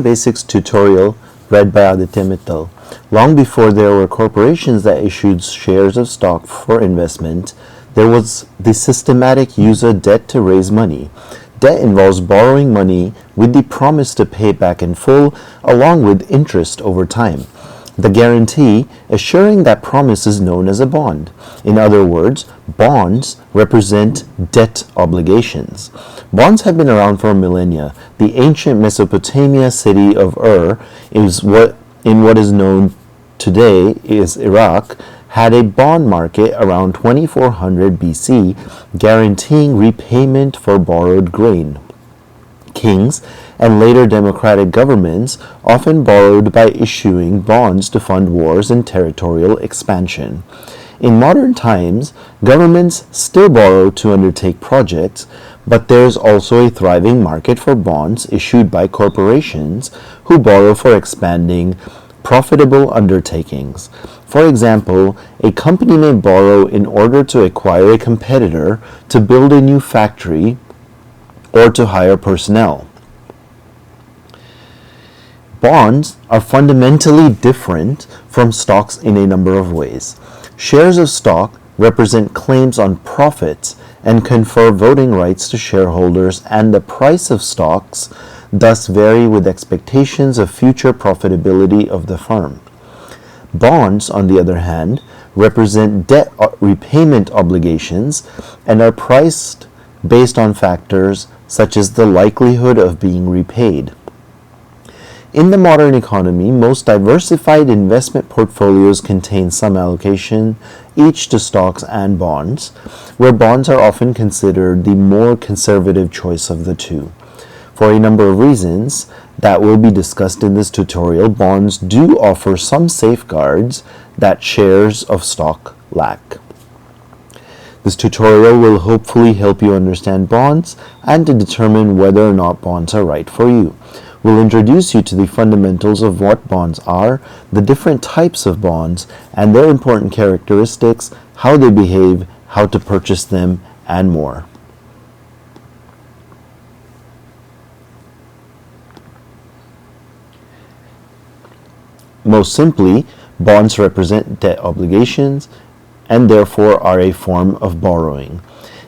Basics tutorial read by Aditya Mittal. Long before there were corporations that issued shares of stock for investment, there was the systematic use of debt to raise money. Debt involves borrowing money with the promise to pay back in full, along with interest over time. The guarantee assuring that promise is known as a bond. In other words, bonds represent debt obligations. Bonds have been around for millennia. The ancient Mesopotamia city of in what is known today as Iraq, had a bond market around 2400 BC, guaranteeing repayment for borrowed grain. Kings and later democratic governments often borrowed by issuing bonds to fund wars and territorial expansion. In modern times, governments still borrow to undertake projects, but there is also a thriving market for bonds issued by corporations who borrow for expanding profitable undertakings. For example, a company may borrow in order to acquire a competitor, to build a new factory, or to hire personnel. Bonds are fundamentally different from stocks in a number of ways. Shares of stock represent claims on profits and confer voting rights to shareholders, and the price of stocks thus vary with expectations of future profitability of the firm. Bonds, on the other hand, represent debt repayment obligations and are priced based on factors such as the likelihood of being repaid. In the modern economy, most diversified investment portfolios contain some allocation each to stocks and bonds, where bonds are often considered the more conservative choice of the two. For a number of reasons that will be discussed in this tutorial, bonds do offer some safeguards that shares of stock lack. This tutorial will hopefully help you understand bonds and to determine whether or not bonds are right for you. We'll introduce you to the fundamentals of what bonds are, the different types of bonds, and their important characteristics, how they behave, how to purchase them, and more. Most simply, bonds represent debt obligations and therefore are a form of borrowing.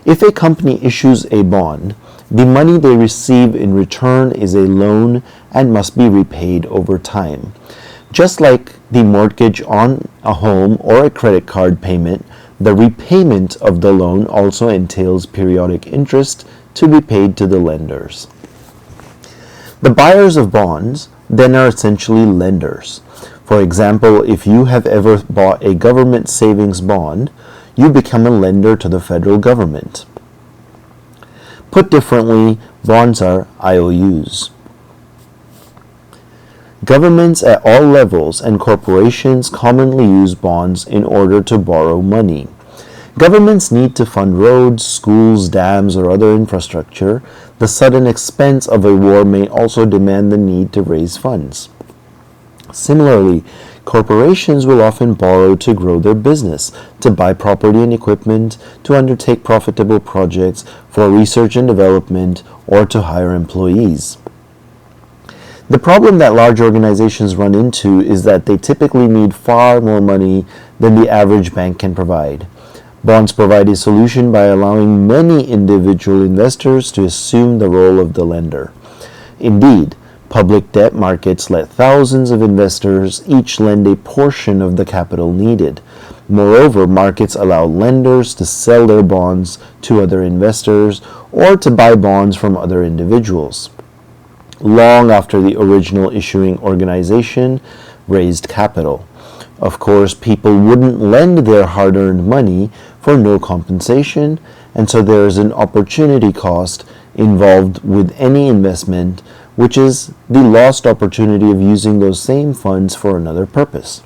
If a company issues a bond, the money they receive in return is a loan and must be repaid over time. Just like the mortgage on a home or a credit card payment, the repayment of the loan also entails periodic interest to be paid to the lenders. The buyers of bonds then are essentially lenders. For example, if you have ever bought a government savings bond, you become a lender to the federal government. Put differently, bonds are IOUs. Governments at all levels and corporations commonly use bonds in order to borrow money. Governments need to fund roads, schools, dams, or other infrastructure. The sudden expense of a war may also demand the need to raise funds. Similarly, corporations will often borrow to grow their business, to buy property and equipment, to undertake profitable projects, for research and development, or to hire employees. The problem that large organizations run into is that they typically need far more money than the average bank can provide. Bonds provide a solution by allowing many individual investors to assume the role of the lender. Indeed, public debt markets let thousands of investors each lend a portion of the capital needed. Moreover, markets allow lenders to sell their bonds to other investors or to buy bonds from other individuals, long after the original issuing organization raised capital. Of course, people wouldn't lend their hard-earned money for no compensation, and so there is an opportunity cost involved with any investment, which is the lost opportunity of using those same funds for another purpose.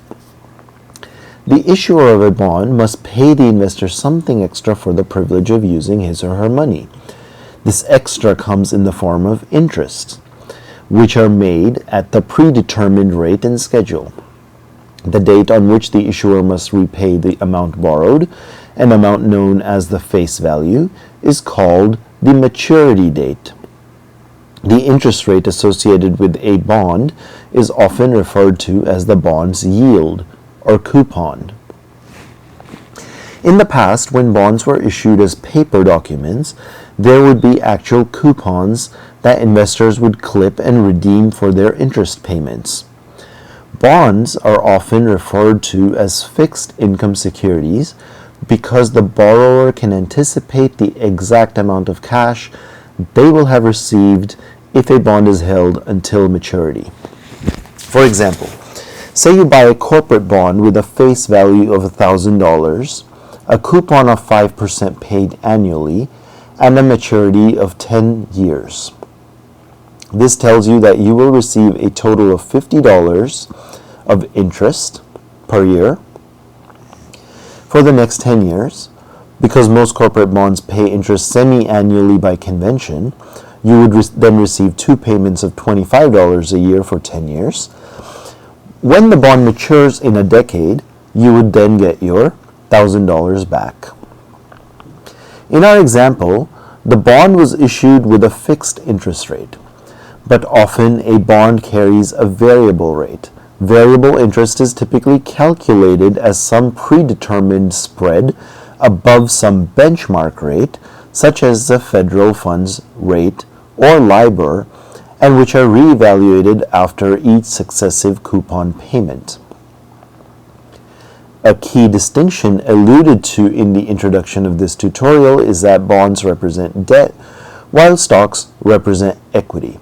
The issuer of a bond must pay the investor something extra for the privilege of using his or her money. This extra comes in the form of interest, which are made at the predetermined rate and schedule. The date on which the issuer must repay the amount borrowed, an amount known as the face value, is called the maturity date. The interest rate associated with a bond is often referred to as the bond's yield or coupon. In the past, when bonds were issued as paper documents, there would be actual coupons that investors would clip and redeem for their interest payments. Bonds are often referred to as fixed income securities because the borrower can anticipate the exact amount of cash they will have received if a bond is held until maturity. For example, say you buy a corporate bond with a face value of $1,000, a coupon of 5% paid annually, and a maturity of 10 years. This tells you that you will receive a total of $50 of interest per year for the next 10 years. Because most corporate bonds pay interest semi-annually by convention, you would then receive two payments of $25 a year for 10 years. When the bond matures in a decade, you would then get your $1,000 back. In our example, the bond was issued with a fixed interest rate, but often a bond carries a variable rate. Variable interest is typically calculated as some predetermined spread above some benchmark rate, such as the federal funds rate or LIBOR, and which are reevaluated after each successive coupon payment. A key distinction alluded to in the introduction of this tutorial is that bonds represent debt, while stocks represent equity.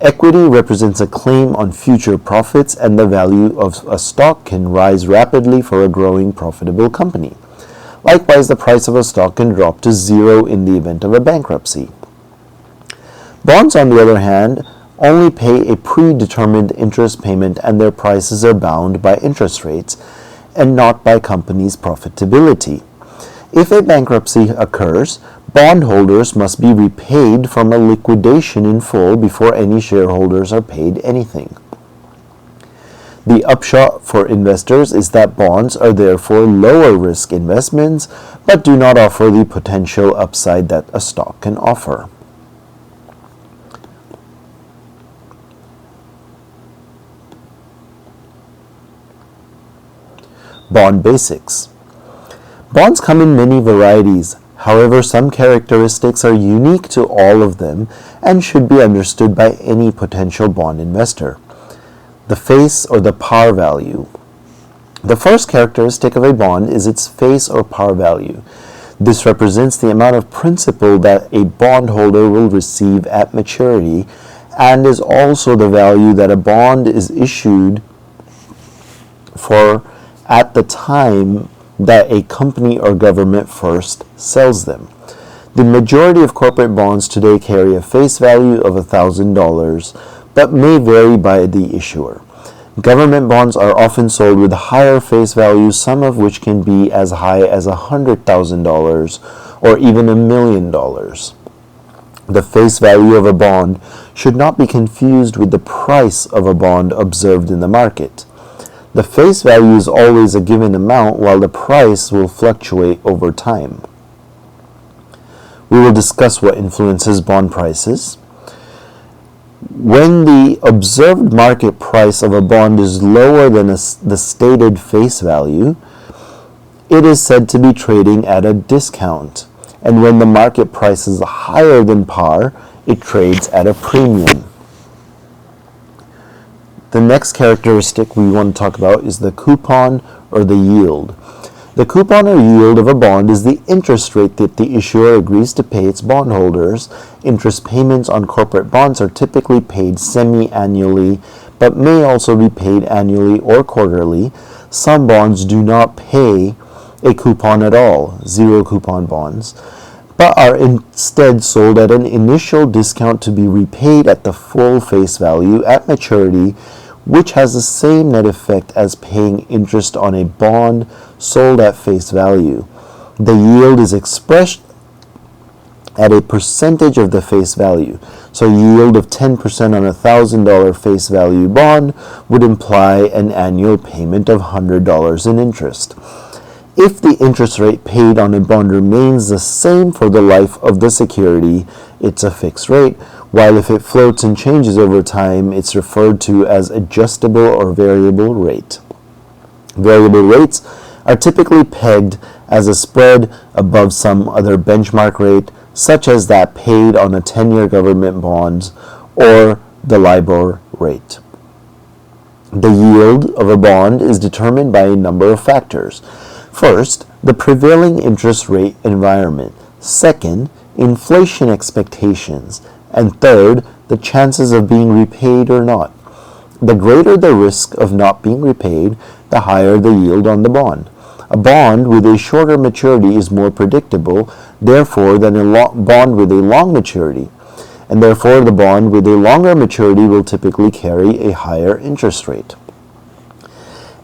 Equity represents a claim on future profits, and the value of a stock can rise rapidly for a growing profitable company. Likewise, the price of a stock can drop to zero in the event of a bankruptcy. Bonds, on the other hand, only pay a predetermined interest payment, and their prices are bound by interest rates and not by companies' profitability. If a bankruptcy occurs, bondholders must be repaid from a liquidation in full before any shareholders are paid anything. The upshot for investors is that bonds are therefore lower risk investments, but do not offer the potential upside that a stock can offer. Bond basics. Bonds come in many varieties. However, some characteristics are unique to all of them and should be understood by any potential bond investor. The face or the par value. The first characteristic of a bond is its face or par value. This represents the amount of principal that a bondholder will receive at maturity and is also the value that a bond is issued for at the time that a company or government first sells them. The majority of corporate bonds today carry a face value of $1,000, but may vary by the issuer. Government bonds are often sold with higher face values, some of which can be as high as $100,000 or even $1 million. The face value of a bond should not be confused with the price of a bond observed in the market. The face value is always a given amount, while the price will fluctuate over time. We will discuss what influences bond prices. When the observed market price of a bond is lower than the stated face value, it is said to be trading at a discount. And when the market price is higher than par, it trades at a premium. The next characteristic we want to talk about is the coupon or the yield. The coupon or yield of a bond is the interest rate that the issuer agrees to pay its bondholders. Interest payments on corporate bonds are typically paid semi-annually, but may also be paid annually or quarterly. Some bonds do not pay a coupon at all, zero coupon bonds, but are instead sold at an initial discount to be repaid at the full face value at maturity, which has the same net effect as paying interest on a bond sold at face value. The yield is expressed at a percentage of the face value. So a yield of 10% on a $1,000 face value bond would imply an annual payment of $100 in interest. If the interest rate paid on a bond remains the same for the life of the security, it's a fixed rate, while if it floats and changes over time, it's referred to as adjustable or variable rate. Variable rates are typically pegged as a spread above some other benchmark rate, such as that paid on a 10-year government bonds or the LIBOR rate. The yield of a bond is determined by a number of factors. First, the prevailing interest rate environment. Second, inflation expectations. And third, the chances of being repaid or not. The greater the risk of not being repaid, the higher the yield on the bond. A bond with a shorter maturity is more predictable, therefore, than a bond with a long maturity. And therefore, the bond with a longer maturity will typically carry a higher interest rate.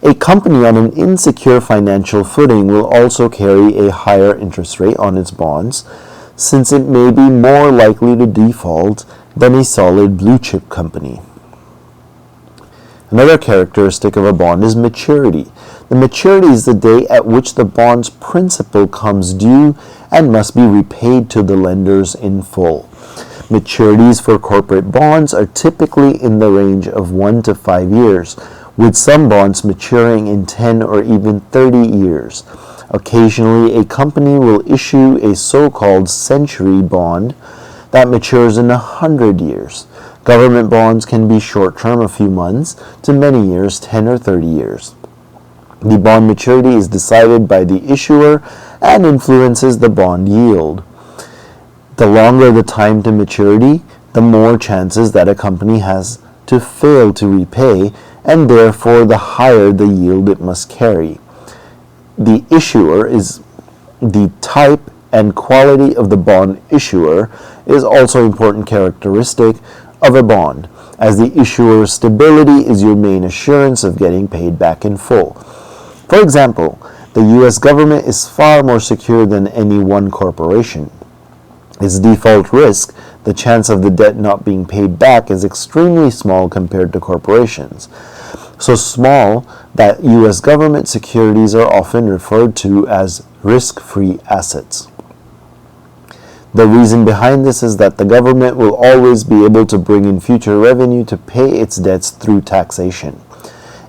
A company on an insecure financial footing will also carry a higher interest rate on its bonds, since it may be more likely to default than a solid blue chip company. Another characteristic of a bond is maturity. The maturity is the day at which the bond's principal comes due and must be repaid to the lenders in full. Maturities for corporate bonds are typically in the range of 1 to 5 years, with some bonds maturing in 10 or even 30 years. Occasionally, a company will issue a so-called century bond that matures in 100 years. Government bonds can be short-term, a few months, to many years, 10 or 30 years. The bond maturity is decided by the issuer and influences the bond yield. The longer the time to maturity, the more chances that a company has to fail to repay, and therefore the higher the yield it must carry. The issuer is the type and quality of the bond issuer is also an important characteristic of a bond, as the issuer's stability is your main assurance of getting paid back in full. For example, the U.S. government is far more secure than any one corporation. Its default risk, the chance of the debt not being paid back, is extremely small compared to corporations. So small that U.S. government securities are often referred to as risk-free assets. The reason behind this is that the government will always be able to bring in future revenue to pay its debts through taxation.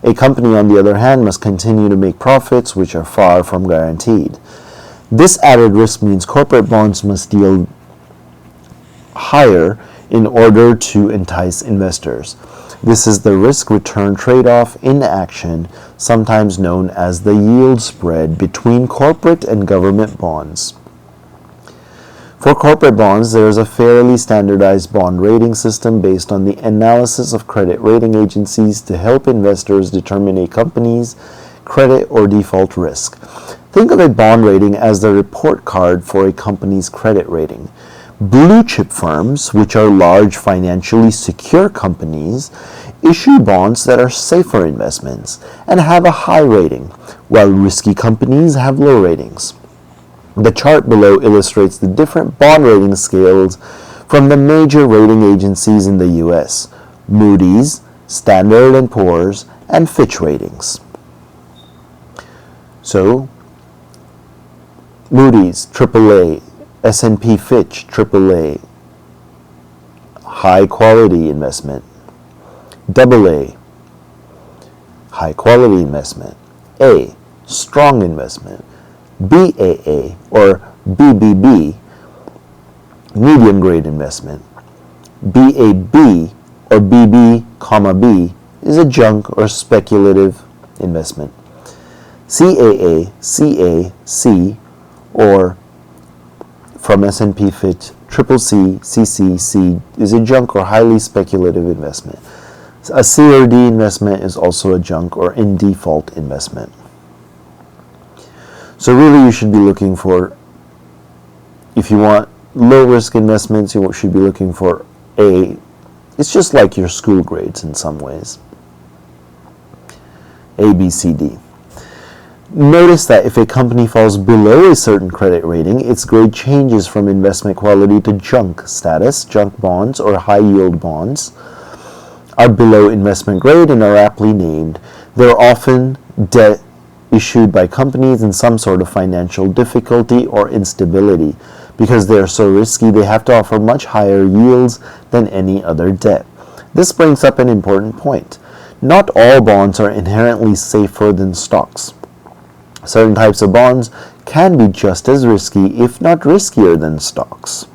A company, on the other hand, must continue to make profits, which are far from guaranteed. This added risk means corporate bonds must yield higher in order to entice investors. This is the risk-return trade-off in action, sometimes known as the yield spread between corporate and government bonds. For corporate bonds, there is a fairly standardized bond rating system based on the analysis of credit rating agencies to help investors determine a company's credit or default risk. Think of a bond rating as the report card for a company's credit rating. Blue chip firms, which are large financially secure companies, issue bonds that are safer investments and have a high rating, while risky companies have low ratings. The chart below illustrates the different bond rating scales from the major rating agencies in the U.S. Moody's, Standard & Poor's, and Fitch Ratings. So, Moody's, AAA, S&P Fitch, AAA, high quality investment. AA, high quality investment. A, strong investment. BAA or BBB, medium grade investment. BAB or BB, B is a junk or speculative investment. CAA, CAC, or from S&P Fitch, CCC, CCC is a junk or highly speculative investment. A C or D investment is also a junk or in default investment. So really you should be looking for, if you want low risk investments, you should be looking for A. It's just like your school grades in some ways. A, B, C, D. Notice that if a company falls below a certain credit rating, its grade changes from investment quality to junk status. Junk bonds or high yield bonds are below investment grade and are aptly named. They're often debt issued by companies in some sort of financial difficulty or instability, Because they are so risky, they have to offer much higher yields than any other debt. This brings up an important point. Not all bonds are inherently safer than stocks. Certain types of bonds can be just as risky, if not riskier, than stocks.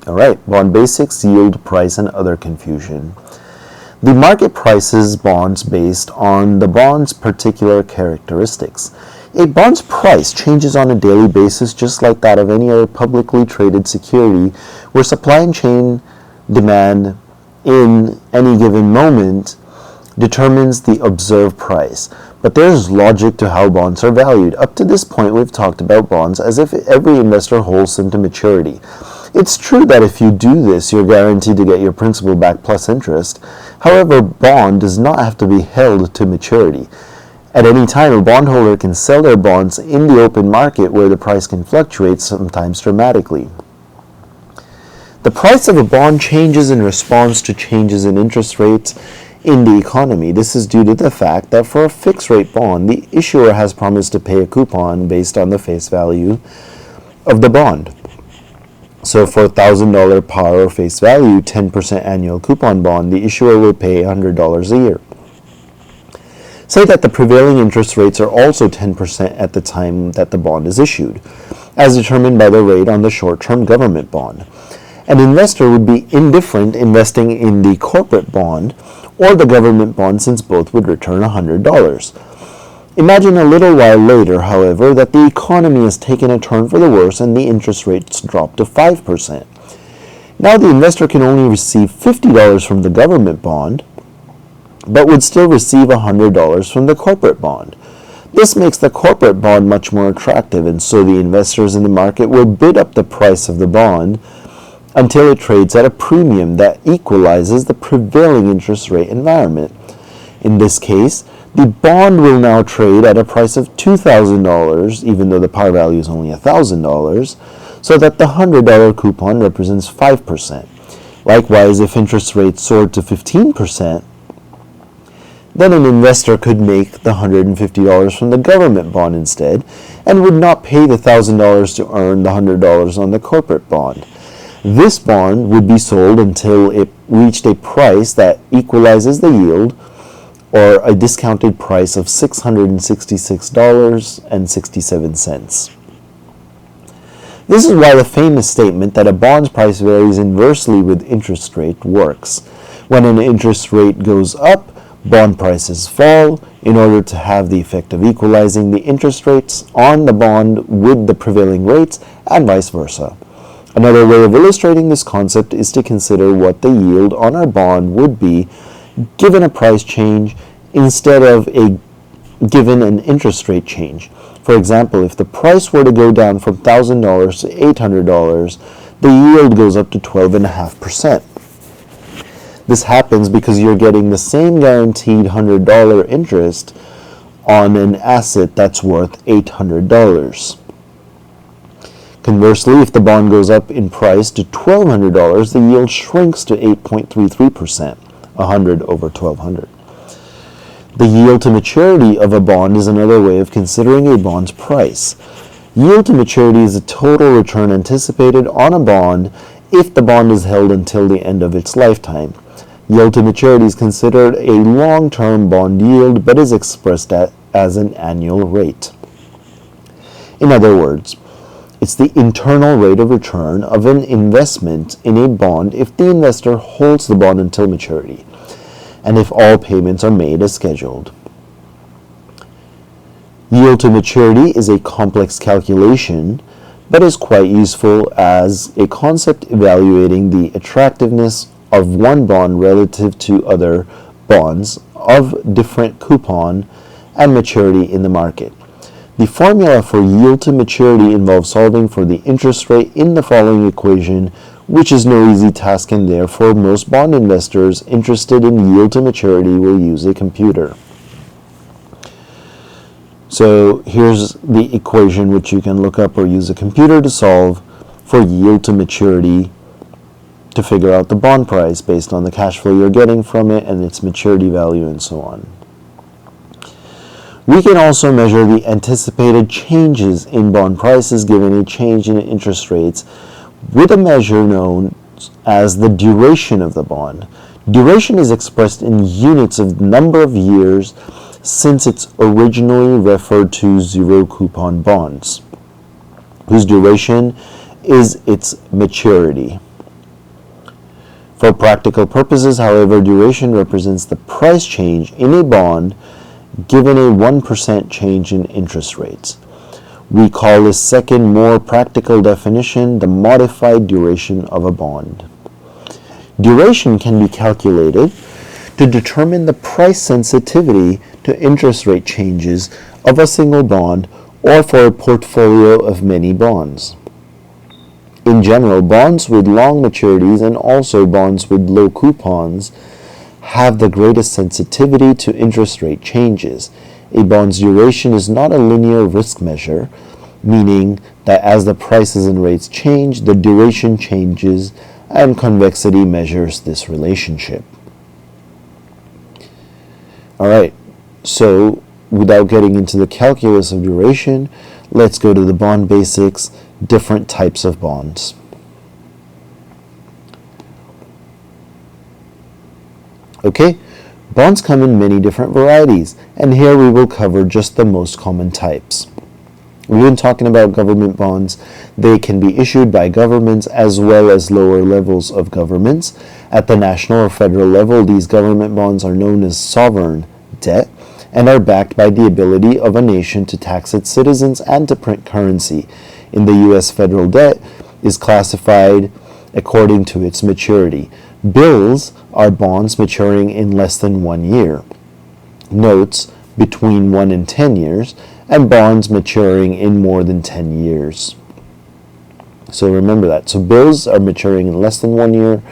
Alright, bond basics, yield, price, and other confusion. The market prices bonds based on the bond's particular characteristics. A bond's price changes on a daily basis just like that of any other publicly traded security, where supply and chain demand in any given moment determines the observed price. But there's logic to how bonds are valued. Up to this point, we've talked about bonds as if every investor holds them to maturity. It's true that if you do this, you're guaranteed to get your principal back plus interest. However, a bond does not have to be held to maturity. At any time, a bondholder can sell their bonds in the open market, where the price can fluctuate, sometimes dramatically. The price of a bond changes in response to changes in interest rates in the economy. This is due to the fact that for a fixed rate bond, the issuer has promised to pay a coupon based on the face value of the bond. So for a $1,000 par or face value, 10% annual coupon bond, the issuer will pay $100 a year. Say that the prevailing interest rates are also 10% at the time that the bond is issued, as determined by the rate on the short-term government bond. An investor would be indifferent investing in the corporate bond or the government bond, since both would return $100. Imagine a little while later, however, that the economy has taken a turn for the worse and the interest rates drop to 5%. Now the investor can only receive $50 from the government bond, but would still receive $100 from the corporate bond. This makes the corporate bond much more attractive, and so the investors in the market will bid up the price of the bond until it trades at a premium that equalizes the prevailing interest rate environment. In this case, the bond will now trade at a price of $2,000, even though the par value is only $1,000, so that the $100 coupon represents 5%. Likewise, if interest rates soared to 15%, then an investor could make the $150 from the government bond instead, and would not pay the $1,000 to earn the $100 on the corporate bond. This bond would be sold until it reached a price that equalizes the yield, or a discounted price of $666.67. This is why the famous statement that a bond's price varies inversely with interest rate works. When an interest rate goes up, bond prices fall in order to have the effect of equalizing the interest rates on the bond with the prevailing rates, and vice versa. Another way of illustrating this concept is to consider what the yield on our bond would be given a price change instead of given an interest rate change. For example, if the price were to go down from $1,000 to $800, the yield goes up to 12.5%. This happens because you're getting the same guaranteed $100 interest on an asset that's worth $800. Conversely, if the bond goes up in price to $1,200, the yield shrinks to 8.33%, 100 over 1,200. The yield to maturity of a bond is another way of considering a bond's price. Yield to maturity is the total return anticipated on a bond if the bond is held until the end of its lifetime. Yield to maturity is considered a long-term bond yield, but is expressed as an annual rate. In other words, it's the internal rate of return of an investment in a bond if the investor holds the bond until maturity, and if all payments are made as scheduled. Yield to maturity is a complex calculation, but is quite useful as a concept evaluating the attractiveness of one bond relative to other bonds of different coupon and maturity in the market. The formula for yield to maturity involves solving for the interest rate in the following equation, which is no easy task, and therefore most bond investors interested in yield to maturity will use a computer. So here's the equation which you can look up or use a computer to solve for yield to maturity to figure out the bond price based on the cash flow you're getting from it and its maturity value and so on. We can also measure the anticipated changes in bond prices given a change in interest rates with a measure known as the duration of the bond. Duration is expressed in units of number of years since it's originally referred to zero coupon bonds, whose duration is its maturity. For practical purposes, however, duration represents the price change in a bond given a 1% change in interest rates. We call this second, more practical definition the modified duration of a bond. Duration can be calculated to determine the price sensitivity to interest rate changes of a single bond or for a portfolio of many bonds. In general, bonds with long maturities and also bonds with low coupons have the greatest sensitivity to interest rate changes. A bond's duration is not a linear risk measure, meaning that as the prices and rates change, the duration changes, and convexity measures this relationship. All right, so without getting into the calculus of duration, let's go to the bond basics, different types of bonds. Okay, bonds come in many different varieties, and here we will cover just the most common types. We've been talking about government bonds. They can be issued by governments as well as lower levels of governments. At the national or federal level, these government bonds are known as sovereign debt and are backed by the ability of a nation to tax its citizens and to print currency. In the U.S., federal debt is classified according to its maturity. Bills are bonds maturing in less than 1 year. Notes between 1 and 10 years, and bonds maturing in more than 10 years. So remember that. So bills are maturing in less than 1 year,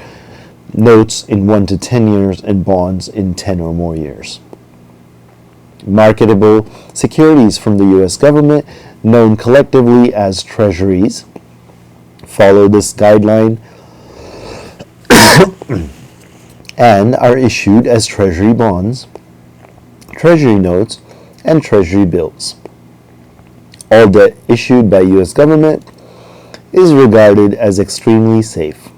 notes in 1 to 10 years, and bonds in 10 or more years. Marketable securities from the U.S. government, known collectively as treasuries, follow this guideline and are issued as treasury bonds, treasury notes, and treasury bills. All debt issued by U.S. government is regarded as extremely safe,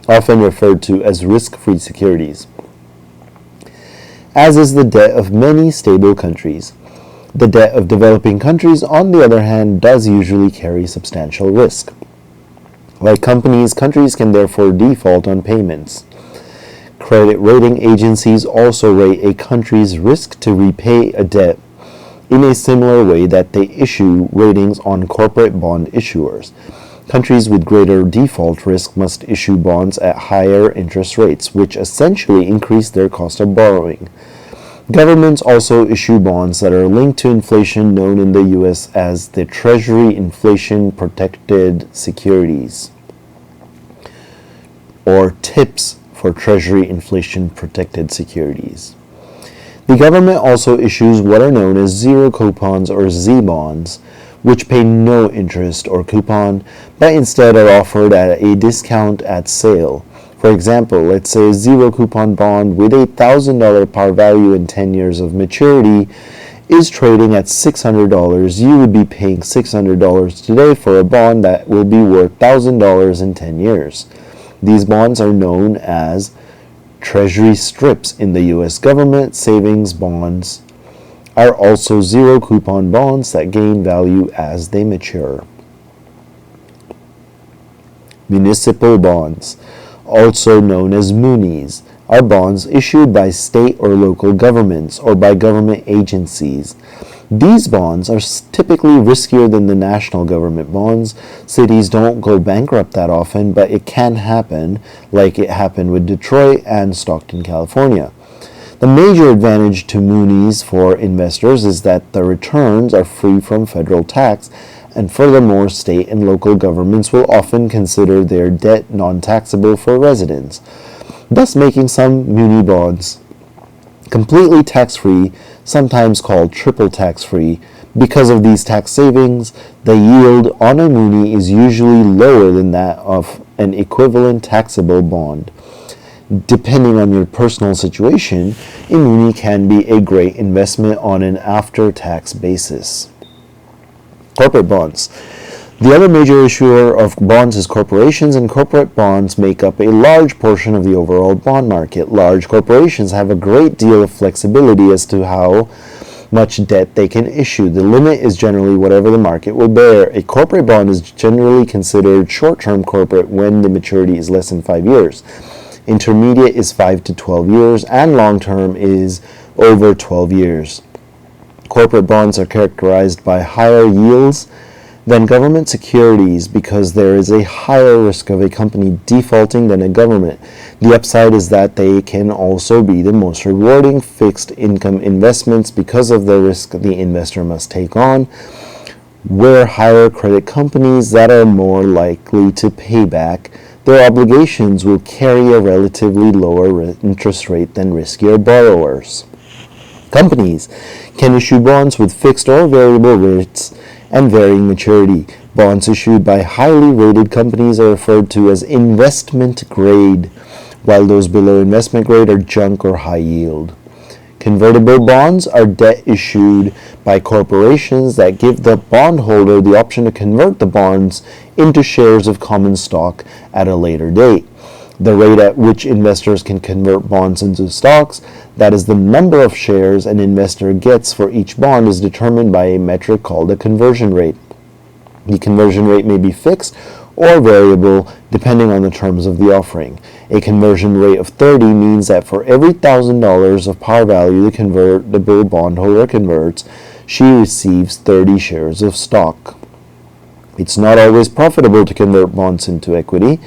often referred to as risk-free securities, as is the debt of many stable countries. The debt of developing countries, on the other hand, does usually carry substantial risk. Like companies, countries can therefore default on payments. Credit rating agencies also rate a country's risk to repay a debt in a similar way that they issue ratings on corporate bond issuers. Countries with greater default risk must issue bonds at higher interest rates, which essentially increase their cost of borrowing. Governments also issue bonds that are linked to inflation, known in the U.S. as the Treasury Inflation Protected Securities, or TIPS for Treasury Inflation Protected Securities. The government also issues what are known as zero coupons or Z bonds, which pay no interest or coupon, but instead are offered at a discount at sale. For example, let's say a zero coupon bond with a $1,000 par value and 10 years of maturity is trading at $600. You would be paying $600 today for a bond that will be worth $1,000 in 10 years. These bonds are known as Treasury strips in the U.S. government. Savings bonds are also zero coupon bonds that gain value as they mature. Municipal bonds, also known as munis, are bonds issued by state or local governments or by government agencies. These bonds are typically riskier than the national government bonds. Cities don't go bankrupt that often, but it can happen, like it happened with Detroit and Stockton, California. The major advantage to munis for investors is that the returns are free from federal tax, and furthermore, state and local governments will often consider their debt non-taxable for residents, thus making some muni bonds completely tax-free, sometimes called triple tax-free. Because of these tax savings, the yield on a muni is usually lower than that of an equivalent taxable bond. Depending on your personal situation, a muni can be a great investment on an after-tax basis. Corporate bonds. The other major issuer of bonds is corporations, and corporate bonds make up a large portion of the overall bond market. Large corporations have a great deal of flexibility as to how much debt they can issue. The limit is generally whatever the market will bear. A corporate bond is generally considered short-term corporate when the maturity is less than 5 years. Intermediate is 5 to 12 years, and long-term is over 12 years. Corporate bonds are characterized by higher yields than government securities because there is a higher risk of a company defaulting than a government. The upside is that they can also be the most rewarding fixed income investments because of the risk the investor must take on, where higher credit companies that are more likely to pay back their obligations will carry a relatively lower interest rate than riskier borrowers. Companies can issue bonds with fixed or variable rates and varying maturity. Bonds issued by highly rated companies are referred to as investment grade, while those below investment grade are junk or high yield. Convertible bonds are debt issued by corporations that give the bondholder the option to convert the bonds into shares of common stock at a later date. The rate at which investors can convert bonds into stocks, that is the number of shares an investor gets for each bond, is determined by a metric called a conversion rate. The conversion rate may be fixed or variable depending on the terms of the offering. A conversion rate of 30 means that for every $1,000 of par value the convertible bondholder converts, she receives 30 shares of stock. It's not always profitable to convert bonds into equity.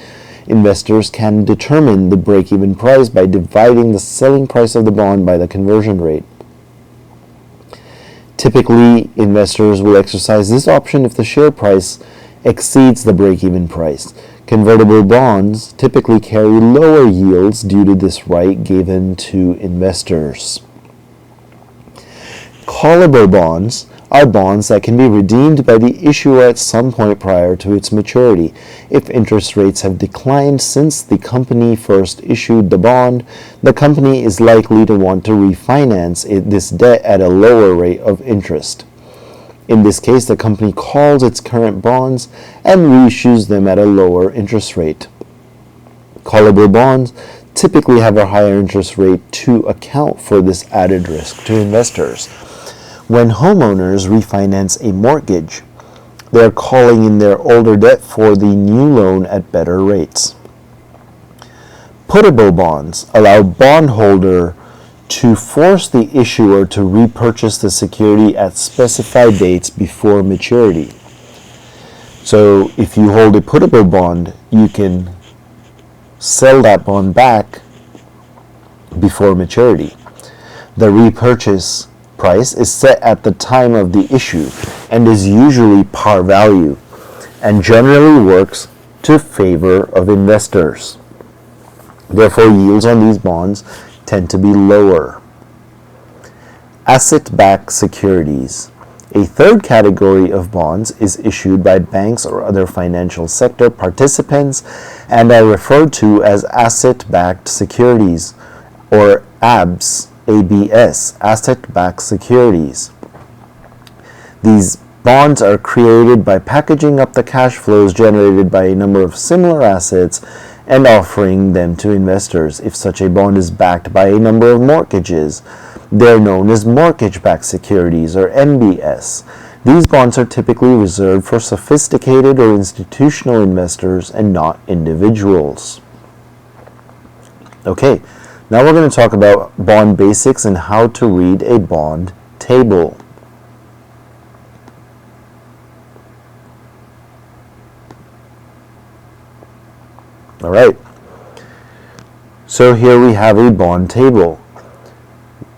Investors can determine the break-even price by dividing the selling price of the bond by the conversion rate. Typically, investors will exercise this option if the share price exceeds the break-even price. Convertible bonds typically carry lower yields due to this right given to investors. Callable bonds are bonds that can be redeemed by the issuer at some point prior to its maturity. If interest rates have declined since the company first issued the bond, the company is likely to want to refinance this debt at a lower rate of interest. In this case, the company calls its current bonds and reissues them at a lower interest rate. Callable bonds typically have a higher interest rate to account for this added risk to investors. When homeowners refinance a mortgage, they are calling in their older debt for the new loan at better rates. Puttable bonds allow bondholder to force the issuer to repurchase the security at specified dates before maturity. So if you hold a puttable bond, you can sell that bond back before maturity. The repurchase price is set at the time of the issue and is usually par value and generally works to favor of investors. Therefore, yields on these bonds tend to be lower. Asset-backed securities. A third category of bonds is issued by banks or other financial sector participants and are referred to as asset-backed securities or ABS. ABS, asset-backed securities. These bonds are created by packaging up the cash flows generated by a number of similar assets and offering them to investors. If such a bond is backed by a number of mortgages, they're known as mortgage-backed securities or MBS. These bonds are typically reserved for sophisticated or institutional investors and not individuals. Okay. Now we're going to talk about bond basics and how to read a bond table. All right. So here we have a bond table.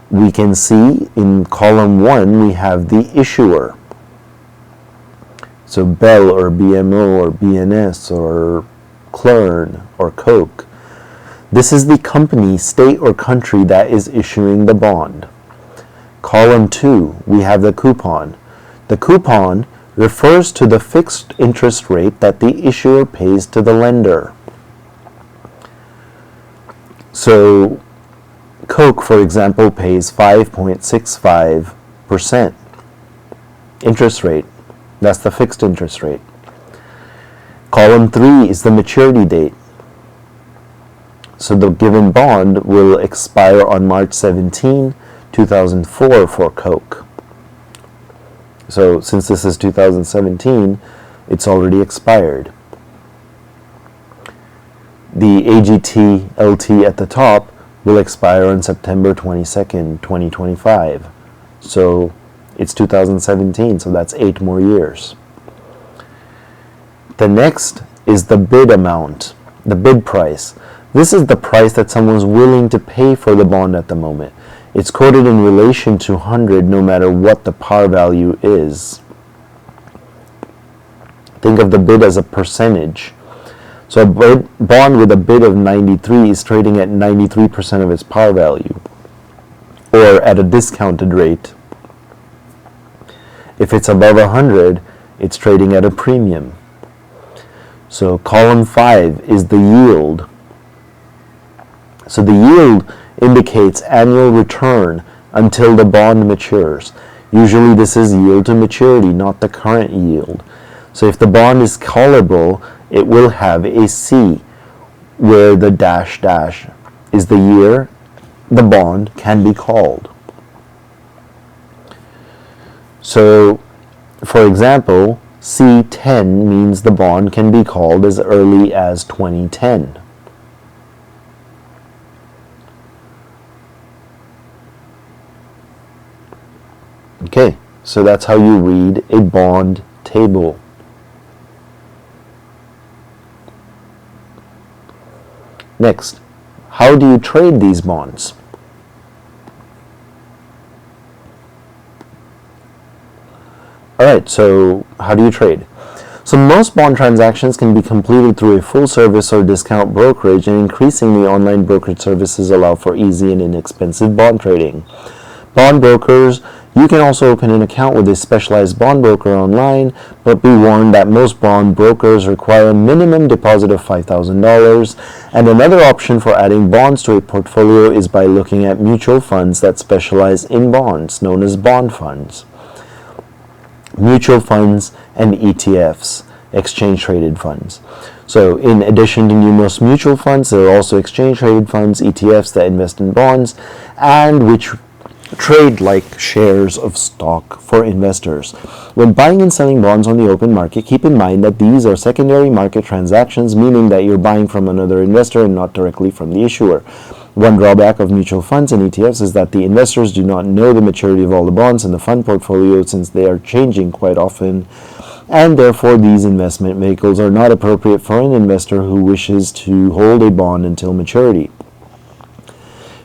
We can see in column 1 we have the issuer. So Bell or BMO or BNS or Klern or Coke. This is the company, state, or country that is issuing the bond. Column 2, we have the coupon. The coupon refers to the fixed interest rate that the issuer pays to the lender. So Coke, for example, pays 5.65% interest rate. That's the fixed interest rate. Column 3 is the maturity date. So the given bond will expire on March 17, 2004 for Coke. So since this is 2017, it's already expired. The AGT LT at the top will expire on September 22nd, 2025. So it's 2017, so that's 8 more years. The next is the bid amount, the bid price. This is the price that someone's willing to pay for the bond at the moment. It's quoted in relation to 100 no matter what the par value is. Think of the bid as a percentage. So a bond with a bid of 93 is trading at 93% of its par value, or at a discounted rate. If it's above 100, it's trading at a premium. So column 5 is the yield. So the yield indicates annual return until the bond matures. Usually this is yield to maturity, not the current yield. So if the bond is callable, it will have a C, where the dash dash is the year the bond can be called. So, for example, C10 means the bond can be called as early as 2010. Okay, so that's how you read a bond table. Next, how do you trade these bonds? Alright, so how do you trade? So most bond transactions can be completed through a full service or discount brokerage, and increasingly online brokerage services allow for easy and inexpensive bond trading. Bond brokers, you can also open an account with a specialized bond broker online, but be warned that most bond brokers require a minimum deposit of $5,000, and another option for adding bonds to a portfolio is by looking at mutual funds that specialize in bonds, known as bond funds. Mutual funds and ETFs, exchange-traded funds. So in addition to numerous mutual funds, there are also exchange-traded funds, ETFs, that invest in bonds and which trade like shares of stock for investors. When buying and selling bonds on the open market, keep in mind that these are secondary market transactions, meaning that you're buying from another investor and not directly from the issuer. One drawback of mutual funds and ETFs is that the investors do not know the maturity of all the bonds in the fund portfolio, since they are changing quite often, and therefore these investment vehicles are not appropriate for an investor who wishes to hold a bond until maturity.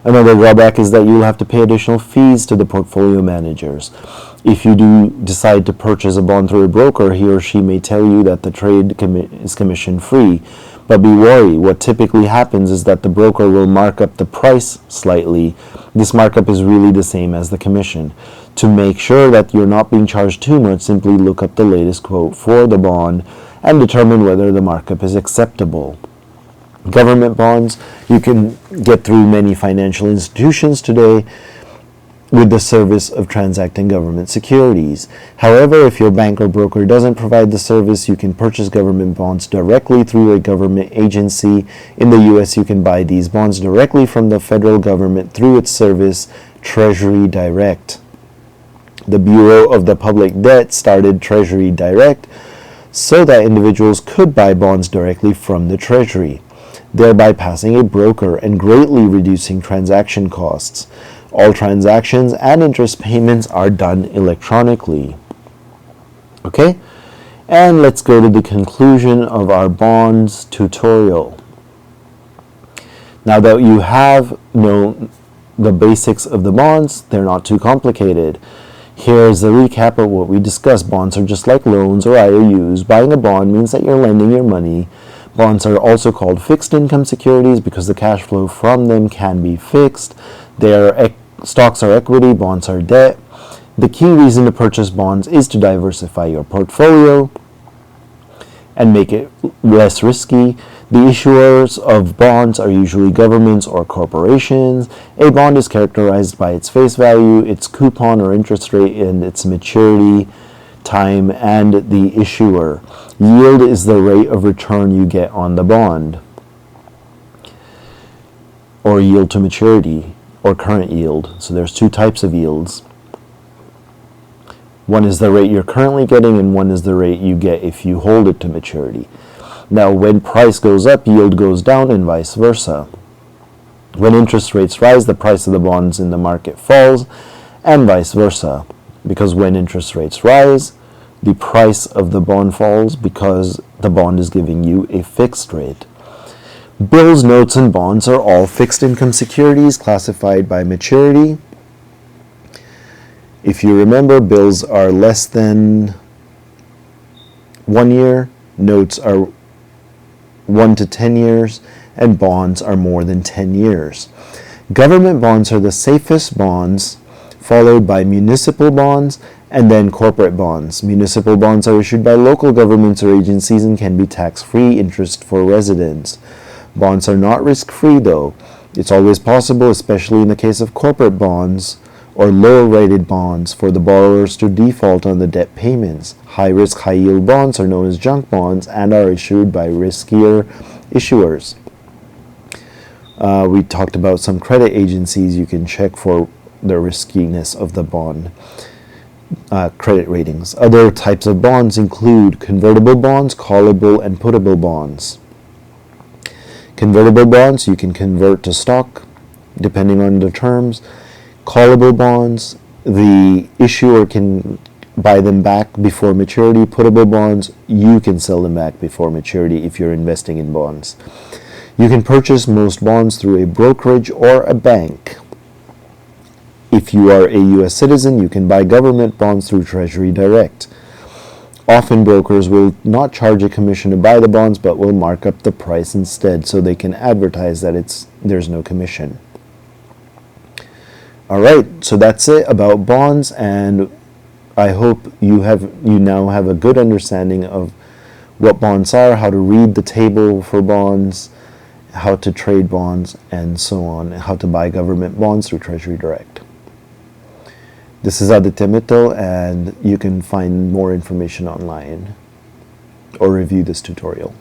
Another drawback is that you'll have to pay additional fees to the portfolio managers. If you do decide to purchase a bond through a broker, he or she may tell you that the trade is commission free. But be wary, what typically happens is that the broker will mark up the price slightly. This markup is really the same as the commission. To make sure that you're not being charged too much, simply look up the latest quote for the bond and determine whether the markup is acceptable. Government bonds, you can get through many financial institutions today with the service of transacting government securities. However, if your bank or broker doesn't provide the service, you can purchase government bonds directly through a government agency. In the U.S., you can buy these bonds directly from the federal government through its service, Treasury Direct. The Bureau of the Public Debt started Treasury Direct so that individuals could buy bonds directly from the Treasury, thereby bypassing a broker and greatly reducing transaction costs. All transactions and interest payments are done electronically. Okay, and let's go to the conclusion of our bonds tutorial. Now that you have known the basics of the bonds, they're not too complicated. Here's the recap of what we discussed. Bonds are just like loans or IOUs. Buying a bond means that you're lending your money. Bonds are also called fixed income securities because the cash flow from them can be fixed. Stocks are equity, bonds are debt. The key reason to purchase bonds is to diversify your portfolio and make it less risky. The issuers of bonds are usually governments or corporations. A bond is characterized by its face value, its coupon or interest rate, and its maturity time and the issuer. Yield is the rate of return you get on the bond, or yield to maturity, or current yield. So there's two types of yields. One is the rate you're currently getting, and one is the rate you get if you hold it to maturity. Now, when price goes up, yield goes down, and vice versa. When interest rates rise, the price of the bonds in the market falls, and vice versa. Because when interest rates rise, the price of the bond falls because the bond is giving you a fixed rate. Bills, notes, and bonds are all fixed income securities classified by maturity. If you remember, bills are less than 1 year, notes are 1 to 10 years, and bonds are more than 10 years. Government bonds are the safest bonds, followed by municipal bonds, and then corporate bonds. Municipal bonds are issued by local governments or agencies and can be tax-free interest for residents. Bonds are not risk-free though. It's always possible, especially in the case of corporate bonds or lower-rated bonds, for the borrowers to default on the debt payments. High-risk, high-yield bonds are known as junk bonds and are issued by riskier issuers. We talked about some credit agencies. You can check for the riskiness of the bond credit ratings. Other types of bonds include convertible bonds, callable, and puttable bonds. Convertible bonds you can convert to stock depending on the terms. Callable bonds, the issuer can buy them back before maturity. Puttable bonds, you can sell them back before maturity if you're investing in bonds. You can purchase most bonds through a brokerage or a bank. If you are a U.S. citizen, you can buy government bonds through Treasury Direct. Often brokers will not charge a commission to buy the bonds, but will mark up the price instead so they can advertise that there's no commission. All right, so that's it about bonds, and I hope you now have a good understanding of what bonds are, how to read the table for bonds, how to trade bonds, and so on, and how to buy government bonds through Treasury Direct. This is Aditya Mittal, and you can find more information online or review this tutorial.